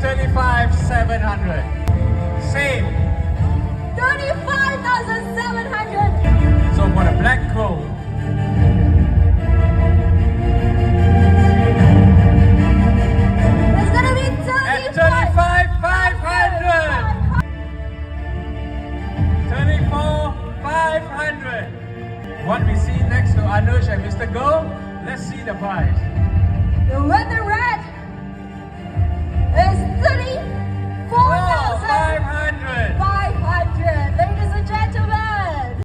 35,700. Same. 35,700. So for the black crow, It's gonna be at 35,500. 34,500. What we see next to Anush and Mr. Go, let's see the price. The winner red is